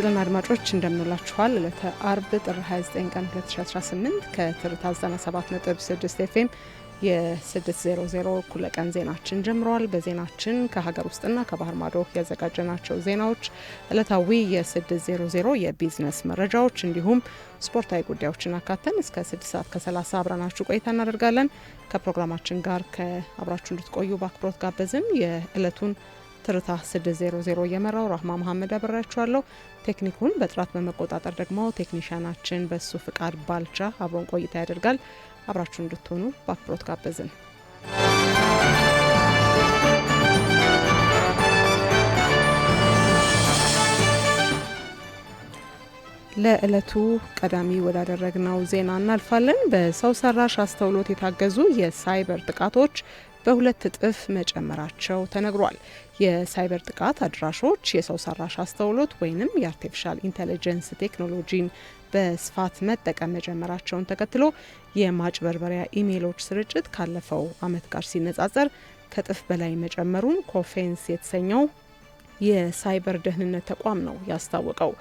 ጤና አድማጮች እንደምንላችኋል። ለአርብ ጥር 29 ቀን 2018 ከትርታ 97.6 ኤፍኤም የ600 እኩለ ቀን ዜናችን ጀምረዋል። በዜናችን ከሀገር ውስጥና ከባህር ማዶ ያዘጋጀናቸው ዜናዎች፣ ዕለታዊ የ600 የቢዝነስ መረጃዎች እንዲሁም ስፖርታዊ ጉዳዮችን አካተን እስከ 6 ሰዓት ከ30 አብረናችሁ ቆይታ እናደርጋለን። ከፕሮግራማችን ጋር ከአብራችሁ እንድትቆዩ በአክብሮት ጋበዝን። የዕለቱን ትርታ 600 የመራው ራህማ መሐመድ አበራችኋለሁ። ቴክኒኩን በጥራት በመቆጣጠር ደግሞ ቴክኒሻናችን በሱ ፍቃድ ባልቻ አብሮን ቆይታ ያደርጋል። አብራችሁ እንድትሆኑ በአክብሮት ጋበዝን። ለዕለቱ ቀዳሚ ወዳደረግነው ዜና እናልፋለን። በሰው ሰራሽ አስተውሎት የታገዙ የሳይበር ጥቃቶች በሁለት እጥፍ መጨመራቸው ተነግሯል። የሳይበር ጥቃት አድራሾች የሰው ሰራሽ አስተውሎት ወይንም የአርቲፊሻል ኢንተለጀንስ ቴክኖሎጂን በስፋት መጠቀም መጀመራቸውን ተከትሎ የማጭበርበሪያ ኢሜይሎች ስርጭት ካለፈው ዓመት ጋር ሲነጻጸር ከእጥፍ በላይ መጨመሩን ኮፌንስ የተሰኘው የሳይበር ደህንነት ተቋም ነው ያስታወቀው።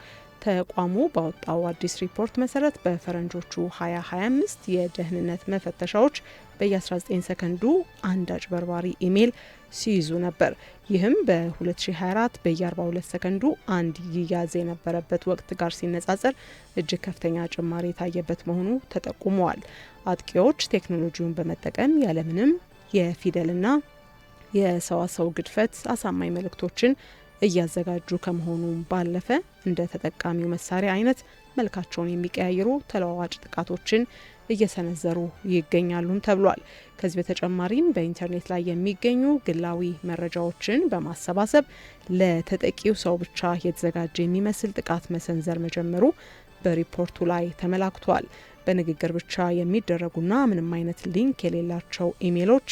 ተቋሙ ባወጣው አዲስ ሪፖርት መሰረት በፈረንጆቹ 2025 የደህንነት መፈተሻዎች በየ19 ሰከንዱ አንድ አጭበርባሪ ኢሜይል ሲይዙ ነበር። ይህም በ2024 በየ42 ሰከንዱ አንድ ይያዝ የነበረበት ወቅት ጋር ሲነጻጸር እጅግ ከፍተኛ ጭማሪ የታየበት መሆኑ ተጠቁመዋል። አጥቂዎች ቴክኖሎጂውን በመጠቀም ያለምንም የፊደልና የሰዋሰው ግድፈት አሳማኝ መልእክቶችን እያዘጋጁ ከመሆኑ ባለፈ እንደ ተጠቃሚው መሳሪያ አይነት መልካቸውን የሚቀያየሩ ተለዋዋጭ ጥቃቶችን እየሰነዘሩ ይገኛሉም ተብሏል። ከዚህ በተጨማሪም በኢንተርኔት ላይ የሚገኙ ግላዊ መረጃዎችን በማሰባሰብ ለተጠቂው ሰው ብቻ የተዘጋጀ የሚመስል ጥቃት መሰንዘር መጀመሩ በሪፖርቱ ላይ ተመላክቷል። በንግግር ብቻ የሚደረጉና ምንም አይነት ሊንክ የሌላቸው ኢሜይሎች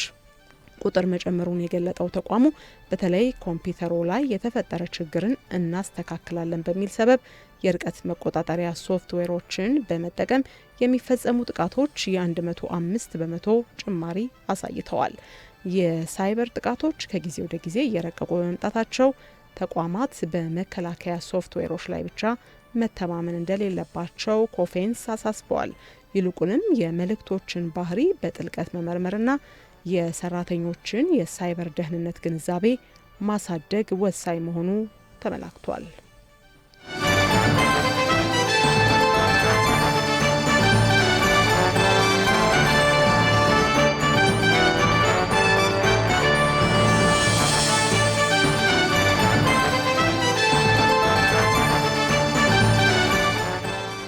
ቁጥር መጨመሩን የገለጠው ተቋሙ በተለይ ኮምፒውተሩ ላይ የተፈጠረ ችግርን እናስተካክላለን በሚል ሰበብ የርቀት መቆጣጠሪያ ሶፍትዌሮችን በመጠቀም የሚፈጸሙ ጥቃቶች የ105 በመቶ ጭማሪ አሳይተዋል። የሳይበር ጥቃቶች ከጊዜ ወደ ጊዜ እየረቀቁ በመምጣታቸው ተቋማት በመከላከያ ሶፍትዌሮች ላይ ብቻ መተማመን እንደሌለባቸው ኮፌንስ አሳስበዋል። ይልቁንም የመልእክቶችን ባህሪ በጥልቀት መመርመርና የሰራተኞችን የሳይበር ደህንነት ግንዛቤ ማሳደግ ወሳኝ መሆኑ ተመላክቷል።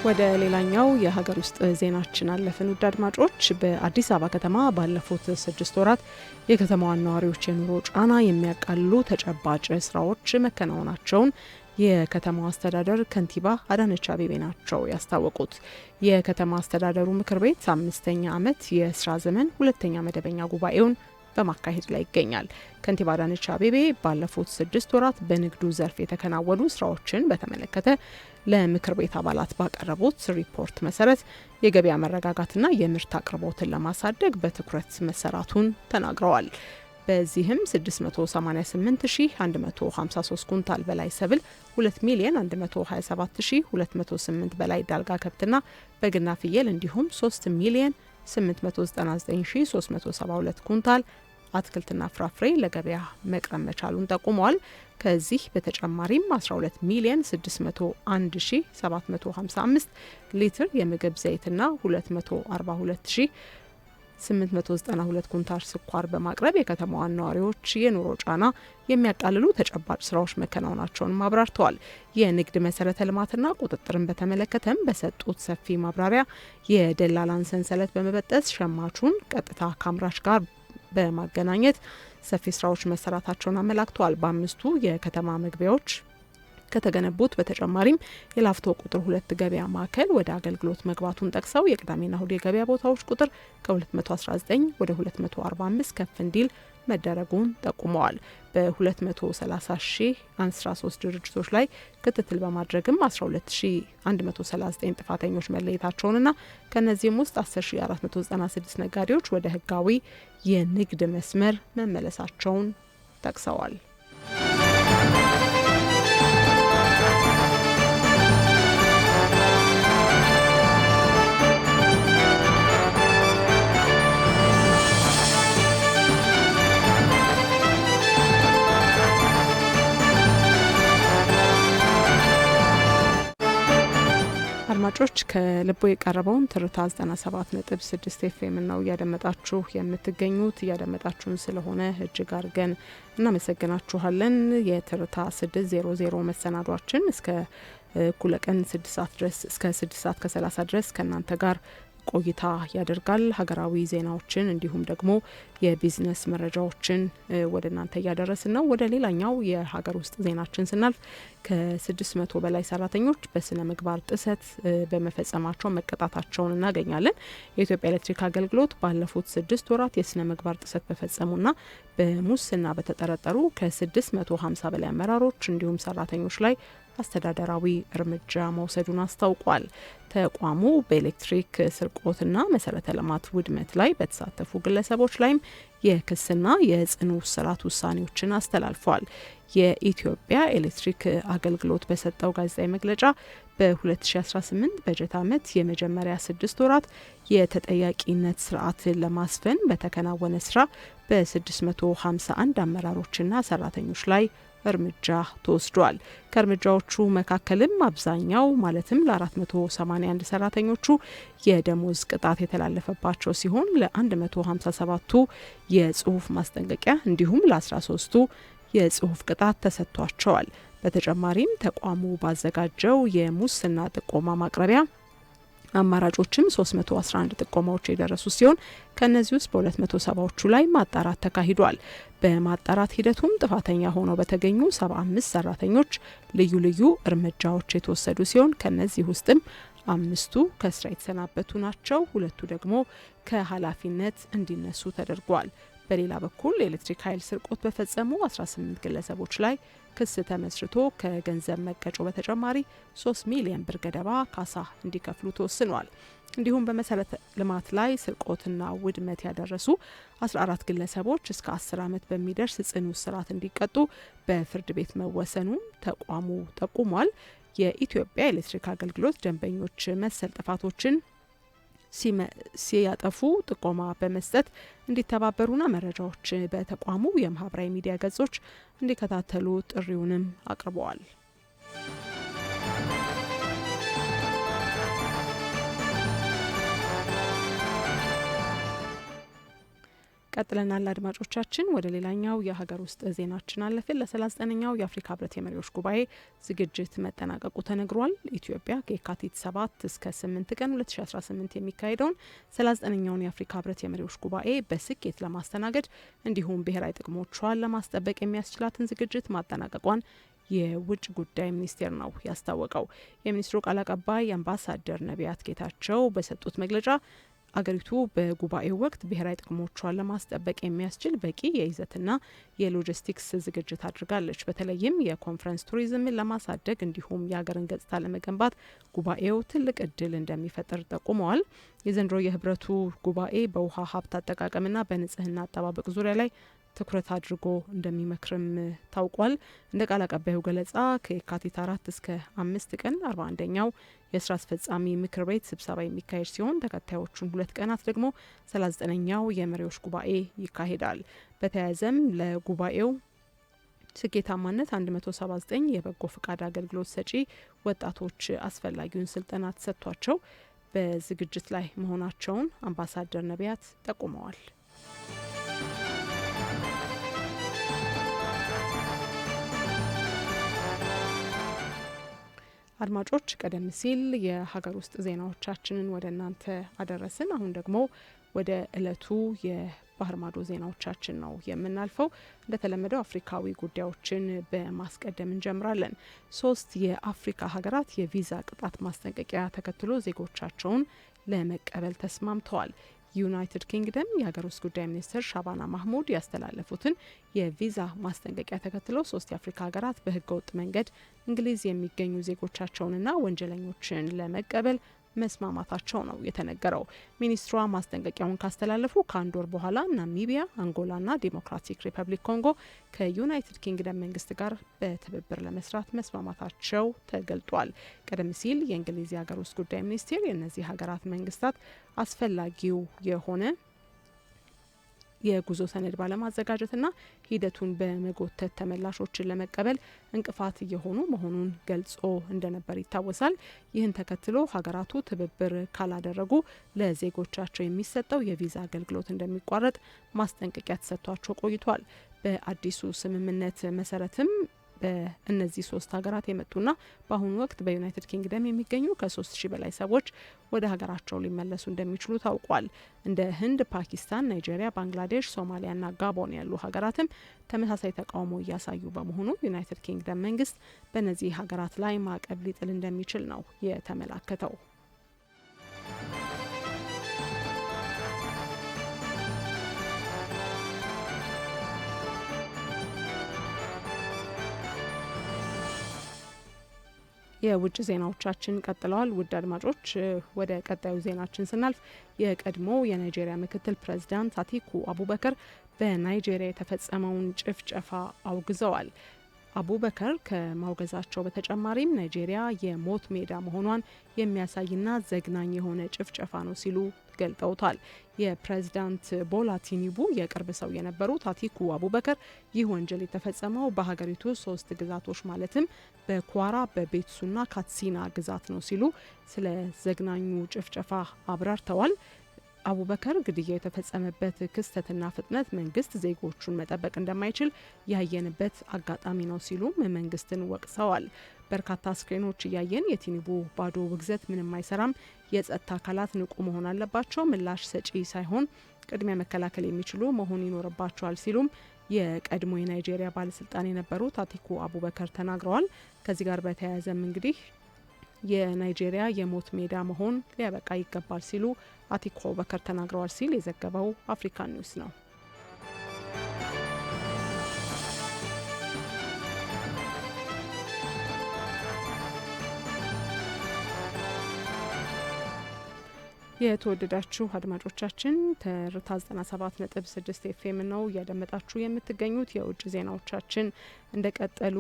ወደ ሌላኛው የሀገር ውስጥ ዜናችን አለፍን። ውድ አድማጮች፣ በአዲስ አበባ ከተማ ባለፉት 6 ወራት የከተማዋን ነዋሪዎች የኑሮ ጫና የሚያቃልሉ ተጨባጭ ስራዎች መከናወናቸውን የከተማው አስተዳደር ከንቲባ አዳነች አቤቤ ናቸው ያስታወቁት። የከተማ አስተዳደሩ ምክር ቤት 5ኛ ዓመት የስራ ዘመን 2ኛ መደበኛ ጉባኤውን በማካሄድ ላይ ይገኛል። ከንቲባ አዳነች አቤቤ ባለፉት 6 ወራት በንግዱ ዘርፍ የተከናወኑ ስራዎችን በተመለከተ ለምክር ቤት አባላት ባቀረቡት ሪፖርት መሰረት የገበያ መረጋጋትና የምርት አቅርቦትን ለማሳደግ በትኩረት መሰራቱን ተናግረዋል። በዚህም 688153 ኩንታል በላይ ሰብል፣ 2,127,208 በላይ ዳልጋ ከብትና በግና ፍየል እንዲሁም 3,899,372 ኩንታል አትክልትና ፍራፍሬ ለገበያ መቅረብ መቻሉን ጠቁመዋል። ከዚህ በተጨማሪም 12,601,755 ሊትር የምግብ ዘይትና 242,892 ኩንታል ስኳር በማቅረብ የከተማዋን ነዋሪዎች የኑሮ ጫና የሚያቃልሉ ተጨባጭ ስራዎች መከናወናቸውን አብራርተዋል። የንግድ መሰረተ ልማትና ቁጥጥርን በተመለከተም በሰጡት ሰፊ ማብራሪያ የደላላን ሰንሰለት በመበጠስ ሸማቹን ቀጥታ ከአምራች ጋር በማገናኘት ሰፊ ስራዎች መሰራታቸውን አመላክተዋል። በ5ቱ የከተማ መግቢያዎች ከተገነቡት በተጨማሪም የላፍቶ ቁጥር 2 ገበያ ማዕከል ወደ አገልግሎት መግባቱን ጠቅሰው የቅዳሜና እሁድ የገበያ ቦታዎች ቁጥር ከ219 ወደ 245 ከፍ እንዲል መደረጉን ጠቁመዋል። በ230,013 ድርጅቶች ላይ ክትትል በማድረግም 12,139 ጥፋተኞች መለየታቸውንና ከነዚህም ውስጥ 10,496 ነጋዴዎች ወደ ህጋዊ የንግድ መስመር መመለሳቸውን ጠቅሰዋል። አድማጮች ከልቦ የቀረበውን ትርታ 97.6 ኤፍኤም ነው እያደመጣችሁ የምትገኙት። እያደመጣችሁን ስለሆነ እጅግ አድርገን እናመሰግናችኋለን። የትርታ 600 መሰናዷችን እስከ እኩለ ቀን 6 ሰዓት ድረስ እስከ 6 ሰዓት ከ30 ድረስ ከእናንተ ጋር ቆይታ ያደርጋል። ሀገራዊ ዜናዎችን እንዲሁም ደግሞ የቢዝነስ መረጃዎችን ወደ እናንተ እያደረስን ነው። ወደ ሌላኛው የሀገር ውስጥ ዜናችን ስናልፍ ከ600 በላይ ሰራተኞች በስነ ምግባር ጥሰት በመፈጸማቸው መቀጣታቸውን እናገኛለን። የኢትዮጵያ ኤሌክትሪክ አገልግሎት ባለፉት 6 ወራት የስነ ምግባር ጥሰት በፈጸሙና በሙስና በተጠረጠሩ ከ650 በላይ አመራሮች እንዲሁም ሰራተኞች ላይ አስተዳደራዊ እርምጃ መውሰዱን አስታውቋል። ተቋሙ በኤሌክትሪክ ስርቆትና መሰረተ ልማት ውድመት ላይ በተሳተፉ ግለሰቦች ላይም የክስና የጽኑ እስራት ውሳኔዎችን አስተላልፏል። የኢትዮጵያ ኤሌክትሪክ አገልግሎት በሰጠው ጋዜጣዊ መግለጫ በ2018 በጀት ዓመት የመጀመሪያ 6 ወራት የተጠያቂነት ስርዓትን ለማስፈን በተከናወነ ስራ በ651 አመራሮችና ሰራተኞች ላይ እርምጃ ተወስዷል። ከእርምጃዎቹ መካከልም አብዛኛው ማለትም ለ481 ሰራተኞቹ የደሞዝ ቅጣት የተላለፈባቸው ሲሆን ለ157ቱ የጽሁፍ ማስጠንቀቂያ እንዲሁም ለ13ቱ የጽሁፍ ቅጣት ተሰጥቷቸዋል። በተጨማሪም ተቋሙ ባዘጋጀው የሙስና ጥቆማ ማቅረቢያ አማራጮችም 311 ጥቆማዎች የደረሱ ሲሆን ከነዚህ ውስጥ በ270ዎቹ ላይ ማጣራት ተካሂዷል። በማጣራት ሂደቱም ጥፋተኛ ሆነው በተገኙ 75 ሰራተኞች ልዩ ልዩ እርምጃዎች የተወሰዱ ሲሆን ከነዚህ ውስጥም 5ቱ ከስራ የተሰናበቱ ናቸው። 2ቱ ደግሞ ከኃላፊነት እንዲነሱ ተደርጓል። በሌላ በኩል የኤሌክትሪክ ኃይል ስርቆት በፈጸሙ 18 ግለሰቦች ላይ ክስ ተመስርቶ ከገንዘብ መቀጮ በተጨማሪ 3 ሚሊዮን ብር ገደማ ካሳ እንዲከፍሉ ተወስኗል። እንዲሁም በመሰረተ ልማት ላይ ስርቆትና ውድመት ያደረሱ 14 ግለሰቦች እስከ 10 ዓመት በሚደርስ ጽኑ እስራት እንዲቀጡ በፍርድ ቤት መወሰኑን ተቋሙ ጠቁሟል። የኢትዮጵያ ኤሌክትሪክ አገልግሎት ደንበኞች መሰል ጥፋቶችን ሲያጠፉ ጥቆማ በመስጠት እንዲተባበሩና መረጃዎች በተቋሙ የማህበራዊ ሚዲያ ገጾች እንዲከታተሉ ጥሪውንም አቅርበዋል። ቀጥለናል አድማጮቻችን። ወደ ሌላኛው የሀገር ውስጥ ዜናችን አለፍን። ለ39ኛው የአፍሪካ ህብረት የመሪዎች ጉባኤ ዝግጅት መጠናቀቁ ተነግሯል። ኢትዮጵያ ከየካቲት 7 እስከ 8 ቀን 2018 የሚካሄደውን 39ኛውን የአፍሪካ ህብረት የመሪዎች ጉባኤ በስኬት ለማስተናገድ እንዲሁም ብሔራዊ ጥቅሞቿን ለማስጠበቅ የሚያስችላትን ዝግጅት ማጠናቀቋን የውጭ ጉዳይ ሚኒስቴር ነው ያስታወቀው። የሚኒስትሩ ቃል አቀባይ አምባሳደር ነቢያት ጌታቸው በሰጡት መግለጫ አገሪቱ በጉባኤው ወቅት ብሔራዊ ጥቅሞቿን ለማስጠበቅ የሚያስችል በቂ የይዘትና የሎጂስቲክስ ዝግጅት አድርጋለች። በተለይም የኮንፈረንስ ቱሪዝምን ለማሳደግ እንዲሁም የሀገርን ገጽታ ለመገንባት ጉባኤው ትልቅ እድል እንደሚፈጥር ጠቁመዋል። የዘንድሮ የህብረቱ ጉባኤ በውሃ ሀብት አጠቃቀምና በንጽህና አጠባበቅ ዙሪያ ላይ ትኩረት አድርጎ እንደሚመክርም ታውቋል። እንደ ቃል አቀባዩ ገለጻ ከየካቲት 4 እስከ 5 ቀን 41ኛው የስራ አስፈጻሚ ምክር ቤት ስብሰባ የሚካሄድ ሲሆን ተከታዮቹን 2 ቀናት ደግሞ 39ኛው የመሪዎች ጉባኤ ይካሄዳል። በተያያዘም ለጉባኤው ስኬታማነት 179 የበጎ ፍቃድ አገልግሎት ሰጪ ወጣቶች አስፈላጊውን ስልጠና ተሰጥቷቸው በዝግጅት ላይ መሆናቸውን አምባሳደር ነቢያት ጠቁመዋል። አድማጮች ቀደም ሲል የሀገር ውስጥ ዜናዎቻችንን ወደ እናንተ አደረስን። አሁን ደግሞ ወደ እለቱ የባህር ማዶ ዜናዎቻችን ነው የምናልፈው። እንደተለመደው አፍሪካዊ ጉዳዮችን በማስቀደም እንጀምራለን። 3 የአፍሪካ ሀገራት የቪዛ ቅጣት ማስጠንቀቂያ ተከትሎ ዜጎቻቸውን ለመቀበል ተስማምተዋል። ዩናይትድ ኪንግደም የሀገር ውስጥ ጉዳይ ሚኒስትር ሻባና ማህሙድ ያስተላለፉትን የቪዛ ማስጠንቀቂያ ተከትሎ 3 የአፍሪካ ሀገራት በህገ ወጥ መንገድ እንግሊዝ የሚገኙ ዜጎቻቸውንና ወንጀለኞችን ለመቀበል መስማማታቸው ነው የተነገረው። ሚኒስትሯ ማስጠንቀቂያውን ካስተላለፉ ከ1 ወር በኋላ ናሚቢያ፣ አንጎላና ዲሞክራቲክ ሪፐብሊክ ኮንጎ ከዩናይትድ ኪንግደም መንግስት ጋር በትብብር ለመስራት መስማማታቸው ተገልጧል። ቀደም ሲል የእንግሊዝ የሀገር ውስጥ ጉዳይ ሚኒስቴር የእነዚህ ሀገራት መንግስታት አስፈላጊው የሆነ የጉዞ ሰነድ ባለማዘጋጀትና ሂደቱን በመጎተት ተመላሾችን ለመቀበል እንቅፋት እየሆኑ መሆኑን ገልጾ እንደነበር ይታወሳል። ይህን ተከትሎ ሀገራቱ ትብብር ካላደረጉ ለዜጎቻቸው የሚሰጠው የቪዛ አገልግሎት እንደሚቋረጥ ማስጠንቀቂያ ተሰጥቷቸው ቆይቷል። በአዲሱ ስምምነት መሰረትም በእነዚህ 3 ሀገራት የመጡና በአሁኑ ወቅት በዩናይትድ ኪንግደም የሚገኙ ከ3000 በላይ ሰዎች ወደ ሀገራቸው ሊመለሱ እንደሚችሉ ታውቋል። እንደ ህንድ፣ ፓኪስታን፣ ናይጄሪያ፣ ባንግላዴሽ፣ ሶማሊያና ጋቦን ያሉ ሀገራትም ተመሳሳይ ተቃውሞ እያሳዩ በመሆኑ ዩናይትድ ኪንግደም መንግስት በእነዚህ ሀገራት ላይ ማዕቀብ ሊጥል እንደሚችል ነው የተመላከተው። የውጭ ዜናዎቻችን ቀጥለዋል። ውድ አድማጮች ወደ ቀጣዩ ዜናችን ስናልፍ የቀድሞ የናይጄሪያ ምክትል ፕሬዝዳንት አቲኩ አቡበከር በናይጄሪያ የተፈጸመውን ጭፍጨፋ አውግዘዋል። አቡበከር ከማውገዛቸው በተጨማሪም ናይጄሪያ የሞት ሜዳ መሆኗን የሚያሳይና ዘግናኝ የሆነ ጭፍጨፋ ነው ሲሉ ገልጠውታል። የፕሬዝዳንት ቦላ ቲኑቡ የቅርብ ሰው የነበሩት አቲኩ አቡበከር ይህ ወንጀል የተፈጸመው በሀገሪቱ 3 ግዛቶች ማለትም በኳራ፣ በቤትሱና ካትሲና ግዛት ነው ሲሉ ስለ ዘግናኙ ጭፍጨፋ አብራርተዋል። አቡበከር ግድያ የተፈጸመበት ክስተትና ፍጥነት መንግስት ዜጎቹን መጠበቅ እንደማይችል ያየንበት አጋጣሚ ነው ሲሉም መንግስትን ወቅሰዋል። በርካታ አስክሬኖች እያየን የቲኑቡ ባዶ ውግዘት ምንም አይሰራም፣ የጸጥታ አካላት ንቁ መሆን አለባቸው፣ ምላሽ ሰጪ ሳይሆን ቅድሚያ መከላከል የሚችሉ መሆን ይኖርባቸዋል ሲሉም የቀድሞ የናይጄሪያ ባለስልጣን የነበሩት አቲኩ አቡበከር ተናግረዋል። ከዚህ ጋር በተያያዘም እንግዲህ የናይጄሪያ የሞት ሜዳ መሆን ሊያበቃ ይገባል ሲሉ አቲኩ አቡበከር ተናግረዋል ሲል የዘገበው አፍሪካ ኒውስ ነው። የተወደዳችሁ አድማጮቻችን ትርታ 97.6 ኤፍኤም ነው እያደመጣችሁ የምትገኙት። የውጭ ዜናዎቻችን እንደቀጠሉ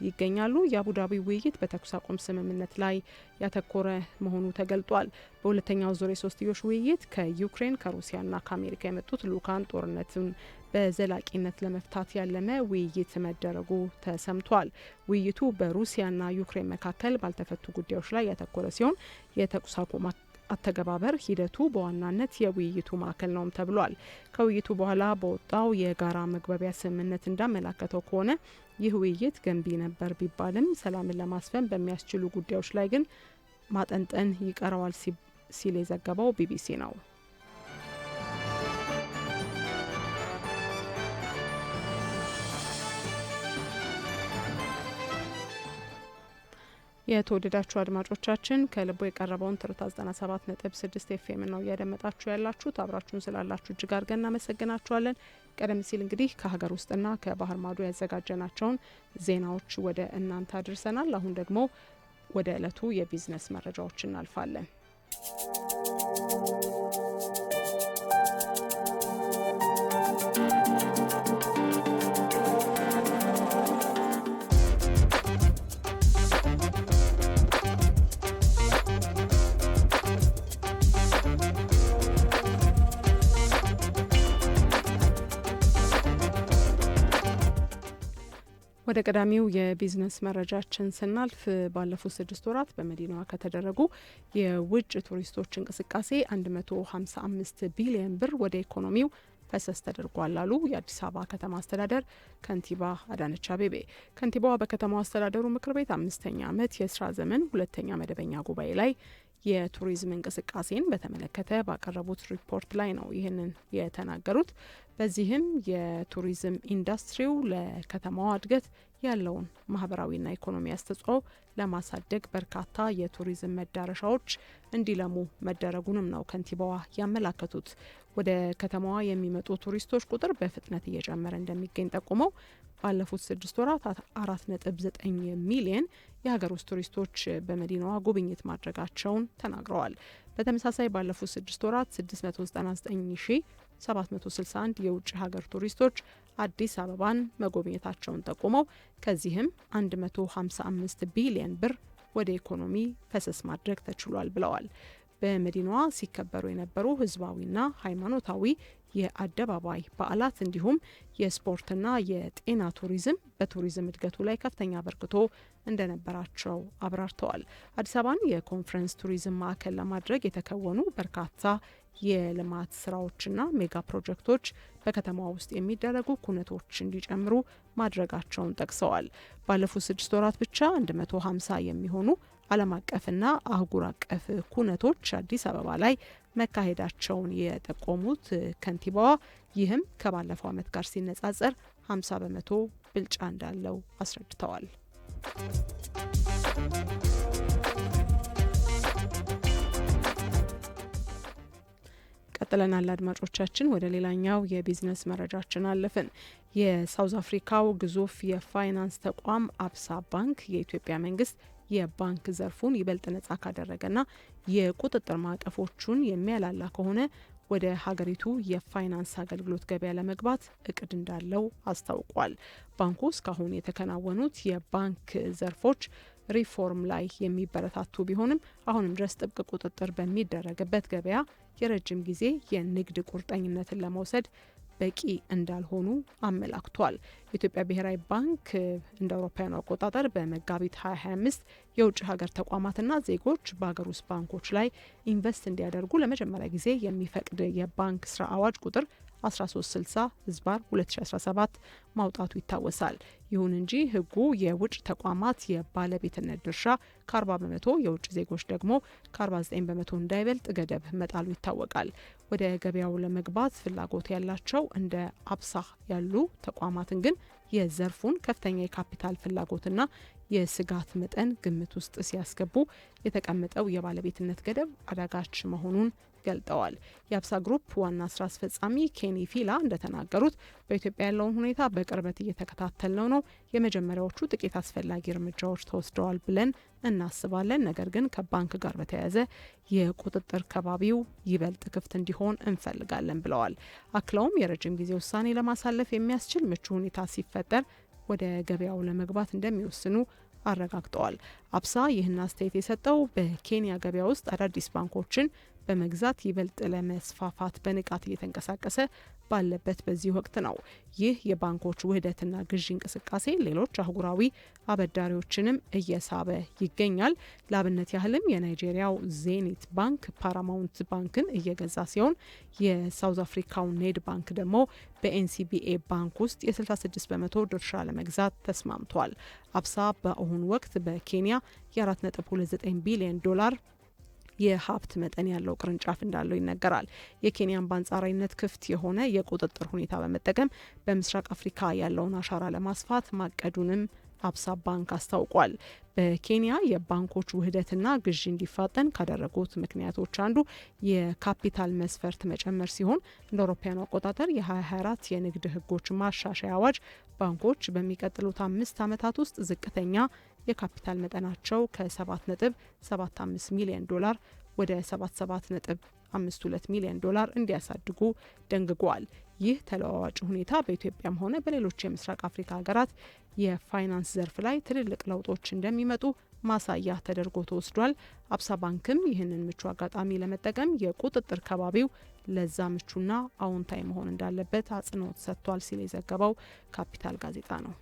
ይገኛሉ። የአቡዳቢ ውይይት በተኩስ አቁም ስምምነት ላይ ያተኮረ መሆኑ ተገልጧል። በሁለተኛው ዙር የሶስትዮሽ ውይይት ከዩክሬን ከሩሲያና ከአሜሪካ የመጡት ልኡካን ጦርነቱን በዘላቂነት ለመፍታት ያለመ ውይይት መደረጉ ተሰምቷል። ውይይቱ በሩሲያና ዩክሬን መካከል ባልተፈቱ ጉዳዮች ላይ ያተኮረ ሲሆን የተኩስ አቁም አተገባበር ሂደቱ በዋናነት የውይይቱ ማዕከል ነውም ተብሏል። ከውይይቱ በኋላ በወጣው የጋራ መግባቢያ ስምምነት እንዳመላከተው ከሆነ ይህ ውይይት ገንቢ ነበር ቢባልም ሰላምን ለማስፈን በሚያስችሉ ጉዳዮች ላይ ግን ማጠንጠን ይቀረዋል ሲል የዘገበው ቢቢሲ ነው። የተወደዳችሁ አድማጮቻችን ከልቦ የቀረበውን ትርታ 97.6 ኤፍኤም ነው እያደመጣችሁ ያላችሁት። አብራችሁን ስላላችሁ እጅግ አድርገን እናመሰግናችኋለን። ቀደም ሲል እንግዲህ ከሀገር ውስጥና ከባህር ማዶ ያዘጋጀናቸውን ዜናዎች ወደ እናንተ አድርሰናል። አሁን ደግሞ ወደ ዕለቱ የቢዝነስ መረጃዎች እናልፋለን። ወደ ቀዳሚው የቢዝነስ መረጃችን ስናልፍ ባለፉት 6 ወራት በመዲናዋ ከተደረጉ የውጭ ቱሪስቶች እንቅስቃሴ 155 ቢሊዮን ብር ወደ ኢኮኖሚው ፈሰስ ተደርጓል አሉ የአዲስ አበባ ከተማ አስተዳደር ከንቲባ አዳነች አቤቤ። ከንቲባዋ በከተማው አስተዳደሩ ምክር ቤት 5ኛ ዓመት የስራ ዘመን 2ኛ መደበኛ ጉባኤ ላይ የቱሪዝም እንቅስቃሴን በተመለከተ ባቀረቡት ሪፖርት ላይ ነው ይህንን የተናገሩት። በዚህም የቱሪዝም ኢንዱስትሪው ለከተማዋ እድገት ያለውን ማህበራዊና ኢኮኖሚ አስተዋጽኦ ለማሳደግ በርካታ የቱሪዝም መዳረሻዎች እንዲለሙ መደረጉንም ነው ከንቲባዋ ያመላከቱት። ወደ ከተማዋ የሚመጡ ቱሪስቶች ቁጥር በፍጥነት እየጨመረ እንደሚገኝ ጠቁመው ባለፉት 6 ወራት 4.9 ሚሊዮን የሀገር ውስጥ ቱሪስቶች በመዲናዋ ጉብኝት ማድረጋቸውን ተናግረዋል። በተመሳሳይ ባለፉት 6 ወራት 699761 የውጭ ሀገር ቱሪስቶች አዲስ አበባን መጎብኘታቸውን ጠቁመው ከዚህም 155 ቢሊዮን ብር ወደ ኢኮኖሚ ፈሰስ ማድረግ ተችሏል ብለዋል። በመዲናዋ ሲከበሩ የነበሩ ህዝባዊና ሃይማኖታዊ የአደባባይ በዓላት እንዲሁም የስፖርትና የጤና ቱሪዝም በቱሪዝም እድገቱ ላይ ከፍተኛ አበርክቶ እንደነበራቸው አብራርተዋል። አዲስ አበባን የኮንፈረንስ ቱሪዝም ማዕከል ለማድረግ የተከወኑ በርካታ የልማት ስራዎችና ሜጋ ፕሮጀክቶች በከተማ ውስጥ የሚደረጉ ኩነቶች እንዲጨምሩ ማድረጋቸውን ጠቅሰዋል። ባለፉት 6 ወራት ብቻ 150 የሚሆኑ ዓለም አቀፍና አህጉር አቀፍ ኩነቶች አዲስ አበባ ላይ መካሄዳቸውን የጠቆሙት ከንቲባዋ ይህም ከባለፈው ዓመት ጋር ሲነጻጸር 50 በመቶ ብልጫ እንዳለው አስረድተዋል። ቀጥለናል አድማጮቻችን። ወደ ሌላኛው የቢዝነስ መረጃችን አለፍን። የሳውዝ አፍሪካው ግዙፍ የፋይናንስ ተቋም አብሳ ባንክ የኢትዮጵያ መንግስት የባንክ ዘርፉን ይበልጥ ነጻ ካደረገና የቁጥጥር ማዕቀፎቹን የሚያላላ ከሆነ ወደ ሀገሪቱ የፋይናንስ አገልግሎት ገበያ ለመግባት እቅድ እንዳለው አስታውቋል። ባንኩ እስካሁን የተከናወኑት የባንክ ዘርፎች ሪፎርም ላይ የሚበረታቱ ቢሆንም አሁንም ድረስ ጥብቅ ቁጥጥር በሚደረግበት ገበያ የረጅም ጊዜ የንግድ ቁርጠኝነትን ለመውሰድ በቂ እንዳልሆኑ አመላክቷል። የኢትዮጵያ ብሔራዊ ባንክ እንደ አውሮፓውያኑ አቆጣጠር በመጋቢት 2025 የውጭ ሀገር ተቋማትና ዜጎች በሀገር ውስጥ ባንኮች ላይ ኢንቨስት እንዲያደርጉ ለመጀመሪያ ጊዜ የሚፈቅድ የባንክ ስራ አዋጅ ቁጥር 1360/2017 ማውጣቱ ይታወሳል። ይሁን እንጂ ህጉ የውጭ ተቋማት የባለቤትነት ድርሻ ከ40 በመቶ የውጭ ዜጎች ደግሞ ከ49 በመቶ እንዳይበልጥ ገደብ መጣሉ ይታወቃል። ወደ ገበያው ለመግባት ፍላጎት ያላቸው እንደ አብሳ ያሉ ተቋማትን ግን የዘርፉን ከፍተኛ የካፒታል ፍላጎትና የስጋት መጠን ግምት ውስጥ ሲያስገቡ የተቀመጠው የባለቤትነት ገደብ አዳጋች መሆኑን ገልጠዋል። የአብሳ ግሩፕ ዋና ስራ አስፈጻሚ ኬኒ ፊላ እንደተናገሩት በኢትዮጵያ ያለውን ሁኔታ በቅርበት እየተከታተልነው ነው። የመጀመሪያዎቹ ጥቂት አስፈላጊ እርምጃዎች ተወስደዋል ብለን እናስባለን። ነገር ግን ከባንክ ጋር በተያያዘ የቁጥጥር ከባቢው ይበልጥ ክፍት እንዲሆን እንፈልጋለን ብለዋል። አክለውም የረጅም ጊዜ ውሳኔ ለማሳለፍ የሚያስችል ምቹ ሁኔታ ሲፈጠር ወደ ገበያው ለመግባት እንደሚወስኑ አረጋግጠዋል። አብሳ ይህን አስተያየት የሰጠው በኬንያ ገበያ ውስጥ አዳዲስ ባንኮችን በመግዛት ይበልጥ ለመስፋፋት በንቃት እየተንቀሳቀሰ ባለበት በዚህ ወቅት ነው። ይህ የባንኮች ውህደትና ግዢ እንቅስቃሴ ሌሎች አህጉራዊ አበዳሪዎችንም እየሳበ ይገኛል። ለአብነት ያህልም የናይጄሪያው ዜኒት ባንክ ፓራማውንት ባንክን እየገዛ ሲሆን የሳውዝ አፍሪካው ኔድ ባንክ ደግሞ በኤንሲቢኤ ባንክ ውስጥ የ66 በመቶ ድርሻ ለመግዛት ተስማምቷል። አብሳ በአሁኑ ወቅት በኬንያ የ4.29 ቢሊዮን ዶላር የሀብት መጠን ያለው ቅርንጫፍ እንዳለው ይነገራል። የኬንያን በአንጻራዊነት ክፍት የሆነ የቁጥጥር ሁኔታ በመጠቀም በምስራቅ አፍሪካ ያለውን አሻራ ለማስፋት ማቀዱንም አብሳ ባንክ አስታውቋል። በኬንያ የባንኮች ውህደትና ግዢ እንዲፋጠን ካደረጉት ምክንያቶች አንዱ የካፒታል መስፈርት መጨመር ሲሆን እንደ አውሮፓውያኑ አቆጣጠር የ2024 የንግድ ህጎች ማሻሻያ አዋጅ ባንኮች በሚቀጥሉት 5 ዓመታት ውስጥ ዝቅተኛ የካፒታል መጠናቸው ከ7.75 ሚሊዮን ዶላር ወደ 77.52 ሚሊዮን ዶላር እንዲያሳድጉ ደንግጓል። ይህ ተለዋዋጭ ሁኔታ በኢትዮጵያም ሆነ በሌሎች የምስራቅ አፍሪካ ሀገራት የፋይናንስ ዘርፍ ላይ ትልልቅ ለውጦች እንደሚመጡ ማሳያ ተደርጎ ተወስዷል። አብሳ ባንክም ይህንን ምቹ አጋጣሚ ለመጠቀም የቁጥጥር ከባቢው ለዛ ምቹና አዎንታዊ መሆን እንዳለበት አጽንኦት ሰጥቷል ሲል የዘገበው ካፒታል ጋዜጣ ነው።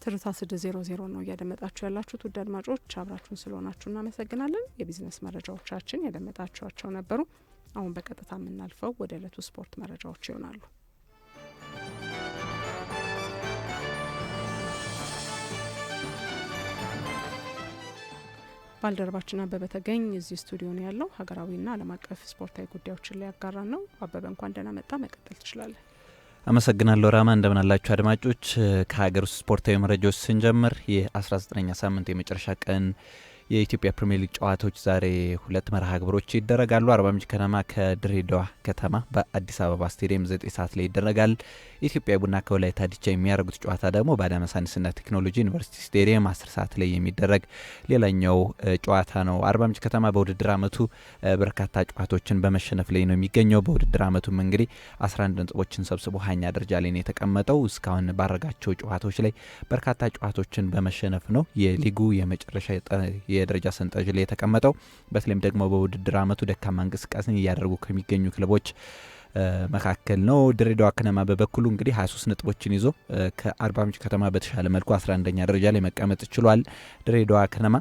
ትርታ 600 ነው እያደመጣችሁ ያላችሁት። ውድ አድማጮች አብራችሁን ስለሆናችሁ እናመሰግናለን። የቢዝነስ መረጃዎቻችን ያደመጣችኋቸው ነበሩ። አሁን በቀጥታ የምናልፈው ወደ ዕለቱ ስፖርት መረጃዎች ይሆናሉ። ባልደረባችን አበበ ተገኝ እዚህ ስቱዲዮ ነው ያለው። ሀገራዊና ዓለም አቀፍ ስፖርታዊ ጉዳዮችን ላይ ያጋራን ነው። አበበ እንኳን ደህና መጣ። መቀጠል ትችላለህ። አመሰግናለሁ ራማ። እንደምን አላችሁ አድማጮች። ከሀገር ውስጥ ስፖርታዊ መረጃዎች ስንጀምር የ19ኛ ሳምንት የመጨረሻ ቀን የኢትዮጵያ ፕሪሚየር ሊግ ጨዋታዎች ዛሬ ሁለት መርሃ ግብሮች ይደረጋሉ። አርባ ምንጭ ከተማ ከድሬዳዋ ከተማ በአዲስ አበባ ስቴዲየም 9 ሰዓት ላይ ይደረጋል። ኢትዮጵያ ቡና ከወላይታ ዲቻ የሚያደርጉት ጨዋታ ደግሞ በአዳማ ሳይንስና ቴክኖሎጂ ዩኒቨርሲቲ ስቴዲየም 10 ሰዓት ላይ የሚደረግ ሌላኛው ጨዋታ ነው። አርባ ምንጭ ከተማ በውድድር ዓመቱ በርካታ ጨዋታዎችን በመሸነፍ ላይ ነው የሚገኘው። በውድድር ዓመቱም እንግዲህ 11 ነጥቦችን ሰብስቦ 20ኛ ደረጃ ላይ ነው የተቀመጠው። እስካሁን ባረጋቸው ጨዋታዎች ላይ በርካታ ጨዋታዎችን በመሸነፍ ነው የሊጉ የመጨረሻ የደረጃ ሰንጠረዥ ላይ የተቀመጠው። በተለይም ደግሞ በውድድር ዓመቱ ደካማ እንቅስቃሴን እያደረጉ ከሚገኙ ክለቦች መካከል ነው። ድሬዳዋ ከነማ በበኩሉ እንግዲህ 23 ነጥቦችን ይዞ ከአርባ ምንጭ ከተማ በተሻለ መልኩ 11ኛ ደረጃ ላይ መቀመጥ ችሏል። ድሬዳዋ ከነማ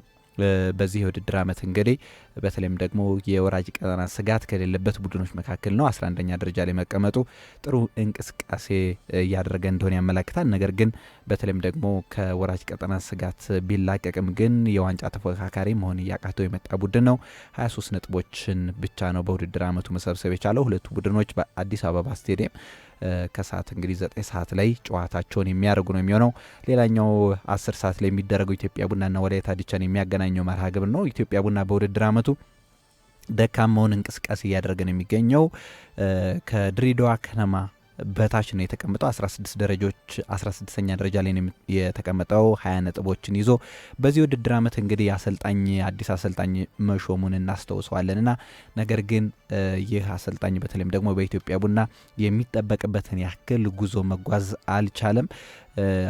በዚህ የውድድር ዓመት እንግዲህ በተለይም ደግሞ የወራጅ ቀጠና ስጋት ከሌለበት ቡድኖች መካከል ነው። 11ኛ ደረጃ ላይ መቀመጡ ጥሩ እንቅስቃሴ እያደረገ እንደሆነ ያመላክታል። ነገር ግን በተለይም ደግሞ ከወራጅ ቀጠና ስጋት ቢላቀቅም ግን የዋንጫ ተፎካካሪ መሆን እያቃተው የመጣ ቡድን ነው። 23 ነጥቦችን ብቻ ነው በውድድር ዓመቱ መሰብሰብ የቻለው። ሁለቱ ቡድኖች በአዲስ አበባ ስቴዲየም ከሰዓት እንግዲህ 9 ሰዓት ላይ ጨዋታቸውን የሚያደርጉ ነው የሚሆነው። ሌላኛው 10 ሰዓት ላይ የሚደረገው ኢትዮጵያ ቡናና ወላይታ ዲቻን የሚያገናኘው መርሃ ግብር ነው። ኢትዮጵያ ቡና በውድድር ዓመቱ ደካማውን እንቅስቃሴ እያደረገ ነው የሚገኘው። ከድሬዳዋ ከነማ በታች ነው የተቀመጠው። 16ኛ ደረጃ ላይ ነው የተቀመጠው 20 ነጥቦችን ይዞ። በዚህ ውድድር ዓመት እንግዲህ አዲስ አሰልጣኝ መሾሙን እናስተውሰዋለንና ነገር ግን ይህ አሰልጣኝ በተለይም ደግሞ በኢትዮጵያ ቡና የሚጠበቅበትን ያክል ጉዞ መጓዝ አልቻለም።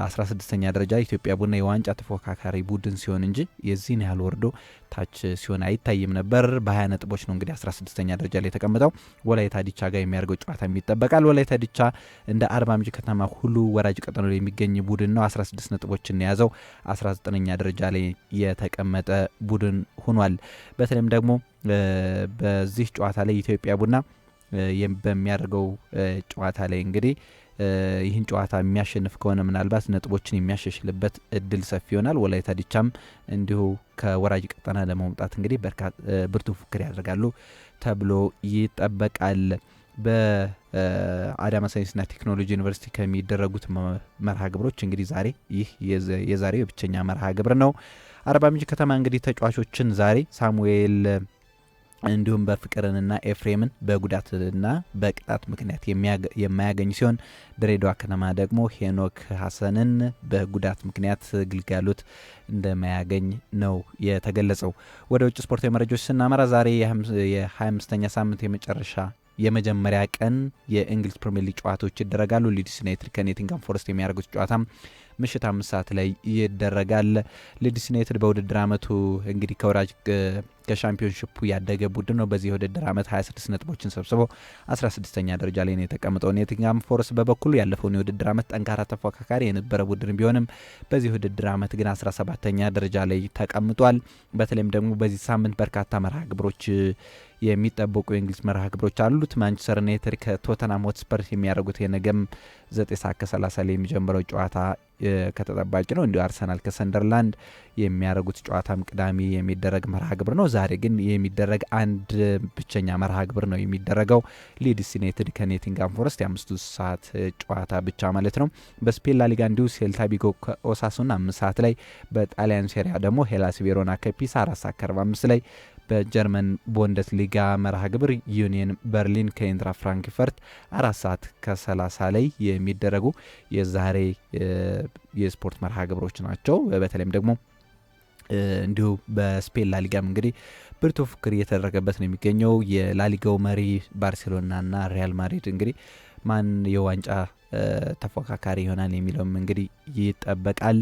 16ኛ ደረጃ ኢትዮጵያ ቡና የዋንጫ ተፎካካሪ ቡድን ሲሆን እንጂ የዚህን ያህል ወርዶ ታች ሲሆን አይታይም ነበር። በ20 ነጥቦች ነው እንግዲህ 16ኛ ደረጃ ላይ የተቀመጠው። ወላይታ ዲቻ ጋር የሚያደርገው ጨዋታ ይጠበቃል። ወላይታ ዲቻ እንደ አርባ ምንጭ ከተማ ሁሉ ወራጅ ቀጠና ላይ የሚገኝ ቡድን ነው። 16 ነጥቦችን የያዘው 19ኛ ደረጃ ላይ የተቀመጠ ቡድን ሆኗል። በተለይም ደግሞ በዚህ ጨዋታ ላይ ኢትዮጵያ ቡና በሚያደርገው ጨዋታ ላይ እንግዲህ ይህን ጨዋታ የሚያሸንፍ ከሆነ ምናልባት ነጥቦችን የሚያሻሽልበት እድል ሰፊ ይሆናል። ወላይታ ዲቻም እንዲሁ ከወራጅ ቀጠና ለመውጣት እንግዲህ ብርቱ ፉክክር ያደርጋሉ ተብሎ ይጠበቃል። በአዳማ ሳይንስና ቴክኖሎጂ ዩኒቨርሲቲ ከሚደረጉት መርሃ ግብሮች እንግዲህ ዛሬ ይህ የዛሬው የብቸኛ መርሃ ግብር ነው። አርባ ምንጭ ከተማ እንግዲህ ተጫዋቾችን ዛሬ ሳሙኤል እንዲሁም በፍቅርንና ኤፍሬምን በጉዳትና በቅጣት ምክንያት የማያገኝ ሲሆን ድሬዳዋ ከነማ ደግሞ ሄኖክ ሀሰንን በጉዳት ምክንያት ግልጋሎት እንደማያገኝ ነው የተገለጸው። ወደ ውጭ ስፖርታዊ መረጃዎች ስናመራ ዛሬ የ25ኛ ሳምንት የመጀመሪያ ቀን የእንግሊዝ ፕሪሚየር ሊግ ጨዋታዎች ይደረጋሉ። ሊድስ ዩናይትድ ከኖቲንግሃም ፎረስት የሚያደርጉት ጨዋታም ምሽት 5 ሰዓት ላይ ይደረጋል። ሊድስ ዩናይትድ በውድድር ዓመቱ እንግዲህ ከሻምፒዮንሺፑ ያደገ ቡድን ነው። በዚህ የውድድር ዓመት 26 ነጥቦችን ሰብስቦ 16ኛ ደረጃ ላይ ነው የተቀመጠው። ኖቲንግሃም ፎረስት በበኩሉ ያለፈውን የውድድር ዓመት ጠንካራ ተፎካካሪ የነበረ ቡድን ቢሆንም በዚህ የውድድር ዓመት ግን 17ኛ ደረጃ ላይ ተቀምጧል። በተለይም ደግሞ በዚህ ሳምንት በርካታ መርሃ ግብሮች የሚጠበቁ የእንግሊዝ መርሃ ግብሮች አሉት። ማንቸስተር ዩናይትድ ከቶተንሃም ሆትስፐር የሚያደርጉት የነገም 9 ሰዓት ከ30 ላይ የሚጀምረው ጨዋታ ከተጠባቂ ነው። እንዲሁ አርሰናል ከሰንደርላንድ የሚያደርጉት ጨዋታም ቅዳሜ የሚደረግ መርሃ ግብር ነው። ዛሬ ግን የሚደረግ አንድ ብቸኛ መርሃ ግብር ነው የሚደረገው። ሊድስ ዩናይትድ ከኖቲንግሃም ፎረስት የ5 ሰዓት ጨዋታ ብቻ ማለት ነው። በስፔን ላሊጋ እንዲሁ ሴልታ ቪጎ ከኦሳሱና 5 ሰዓት ላይ፣ በጣሊያን ሴሪያ ደግሞ ሄላስ ቬሮና ከፒሳ 4 ሰዓት ከ45 ላይ፣ በጀርመን ቡንደስ ሊጋ መርሃ ግብር ዩኒየን በርሊን ከኢንትራ ፍራንክፈርት 4 ሰዓት ከ30 ላይ የሚደረጉ የዛሬ የስፖርት መርሃ ግብሮች ናቸው። በተለይም ደግሞ እንዲሁ በስፔን ላሊጋም እንግዲህ ብርቱ ፉክክር እየተደረገበት ነው የሚገኘው። የላሊጋው መሪ ባርሴሎናና ሪያል ማድሪድ እንግዲህ ማን የዋንጫ ተፎካካሪ ይሆናል የሚለውም እንግዲህ ይጠበቃል።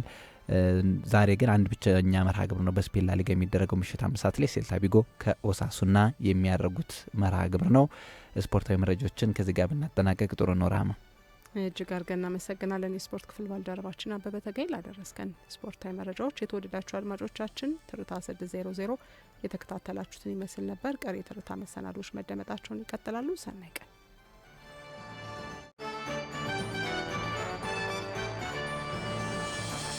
ዛሬ ግን አንድ ብቸኛ መርሃ ግብር ነው በስፔን ላሊጋ የሚደረገው ምሽት 5 ሰዓት ላይ ሴልታ ቪጎ ከኦሳሱና የሚያደርጉት መርሃ ግብር ነው። ስፖርታዊ መረጃዎችን ከዚህ ጋር ብናጠናቀቅ ጥሩ ነው። ራማ እጅግ አድርገን እናመሰግናለን። የስፖርት ክፍል ባልደረባችን አበበ ተገኝ ላደረስከን ስፖርታዊ መረጃዎች። የተወደዳችሁ አድማጮቻችን ትርታ 600 የተከታተላችሁትን ይመስል ነበር። ቀሪ የትርታ መሰናዶች መደመጣቸውን ይቀጥላሉ። ሰናይ ቀን